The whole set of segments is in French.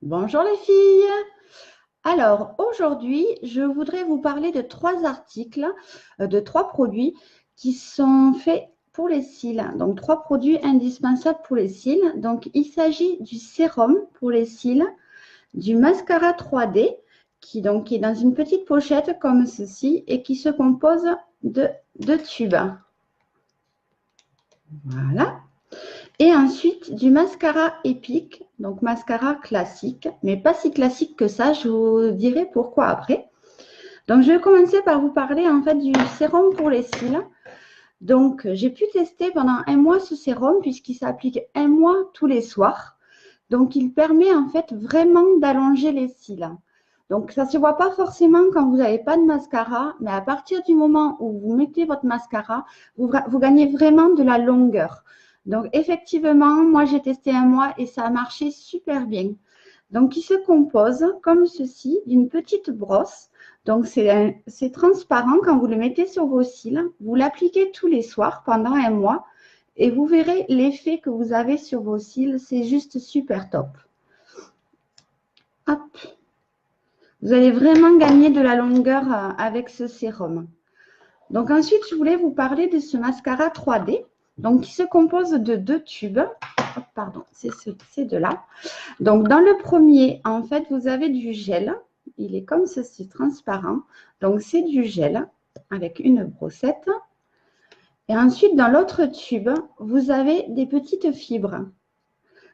Bonjour les filles. Alors aujourd'hui, je voudrais vous parler de trois articles, de trois produits qui sont faits pour les cils. Donc trois produits indispensables pour les cils. Donc il s'agit du sérum pour les cils, du mascara 3D qui est dans une petite pochette comme ceci et qui se compose de deux tubes. Voilà. Et ensuite, du mascara épique, donc mascara classique, mais pas si classique que ça, je vous dirai pourquoi après. Donc, je vais commencer par vous parler en fait du sérum pour les cils. Donc, j'ai pu tester pendant un mois ce sérum puisqu'il s'applique un mois tous les soirs. Donc, il permet en fait vraiment d'allonger les cils. Donc, ça ne se voit pas forcément quand vous n'avez pas de mascara, mais à partir du moment où vous mettez votre mascara, vous gagnez vraiment de la longueur. Donc, effectivement, moi, j'ai testé un mois et ça a marché super bien. Donc, il se compose comme ceci d'une petite brosse. Donc, c'est transparent quand vous le mettez sur vos cils. Vous l'appliquez tous les soirs pendant un mois et vous verrez l'effet que vous avez sur vos cils. C'est juste super top. Hop. Vous allez vraiment gagner de la longueur avec ce sérum. Donc ensuite, je voulais vous parler de ce mascara 3D, donc qui se compose de deux tubes. Oh, pardon, c'est ces deux-là. Donc dans le premier, en fait, vous avez du gel. Il est comme ceci, transparent. Donc c'est du gel avec une brossette. Et ensuite, dans l'autre tube, vous avez des petites fibres.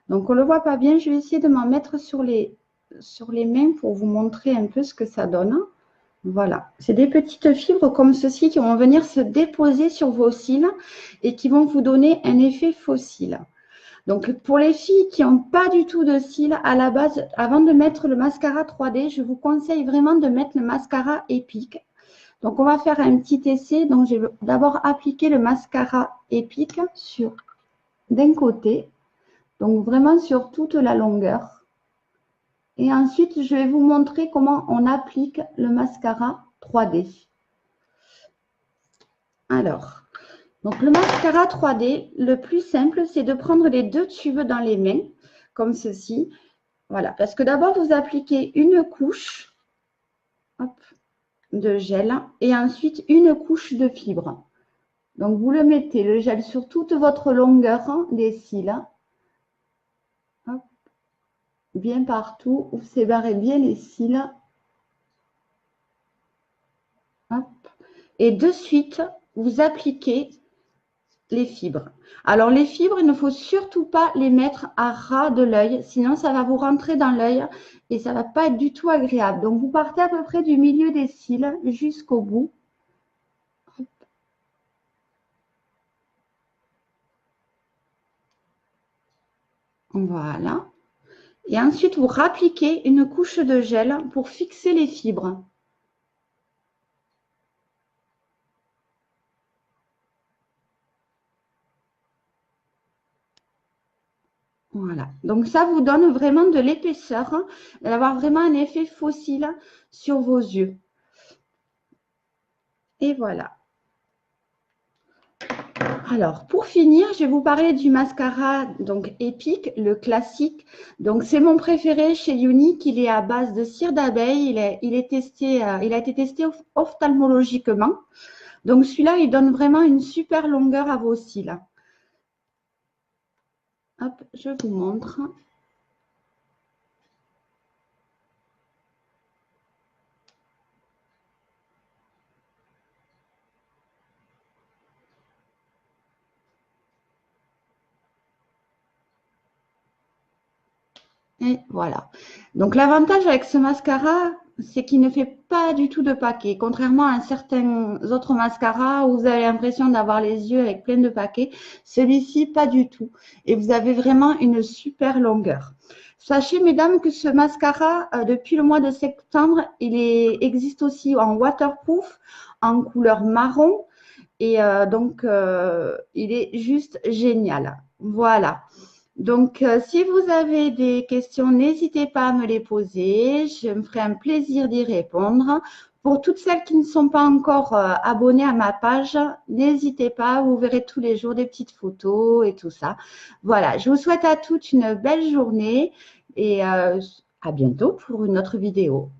Donc on ne le voit pas bien. Je vais essayer de m'en mettre sur les mains pour vous montrer un peu ce que ça donne. Voilà, c'est des petites fibres comme ceci qui vont venir se déposer sur vos cils et qui vont vous donner un effet faux cils. Donc, pour les filles qui n'ont pas du tout de cils, à la base, avant de mettre le mascara 3D, je vous conseille vraiment de mettre le mascara épique. Donc, on va faire un petit essai. Donc, je vais d'abord appliquer le mascara épique sur d'un côté, donc vraiment sur toute la longueur. Et ensuite, je vais vous montrer comment on applique le mascara 3D. Alors, donc le mascara 3D, le plus simple, c'est de prendre les deux tubes dans les mains, comme ceci. Voilà, parce que d'abord, vous appliquez une couche hop, de gel et ensuite une couche de fibre. Donc, vous le mettez, le gel, sur toute votre longueur des cils. Hop, bien partout, vous séparez bien les cils. Hop, et de suite, vous appliquez les fibres. Alors, les fibres, il ne faut surtout pas les mettre à ras de l'œil, sinon ça va vous rentrer dans l'œil et ça ne va pas être du tout agréable. Donc, vous partez à peu près du milieu des cils jusqu'au bout. Voilà. Et ensuite, vous rappliquez une couche de gel pour fixer les fibres. Voilà. Donc, ça vous donne vraiment de l'épaisseur, d'avoir vraiment un effet fossile sur vos yeux. Et voilà. Alors, pour finir, je vais vous parler du mascara donc épique, le classique. Donc, c'est mon préféré chez Younique. Il est à base de cire d'abeille. Il a été testé ophtalmologiquement. Donc, celui-là, il donne vraiment une super longueur à vos cils. Hop, je vous montre. Et voilà. Donc, l'avantage avec ce mascara, c'est qu'il ne fait pas du tout de paquets. Contrairement à certains autres mascaras où vous avez l'impression d'avoir les yeux avec plein de paquets, celui-ci, pas du tout. Et vous avez vraiment une super longueur. Sachez, mesdames, que ce mascara, depuis le mois de septembre, existe aussi en waterproof, en couleur marron. Et il est juste génial. Voilà. Donc, si vous avez des questions, n'hésitez pas à me les poser. Je me ferai un plaisir d'y répondre. Pour toutes celles qui ne sont pas encore abonnées à ma page, n'hésitez pas. Vous verrez tous les jours des petites photos et tout ça. Voilà, je vous souhaite à toutes une belle journée et À bientôt pour une autre vidéo.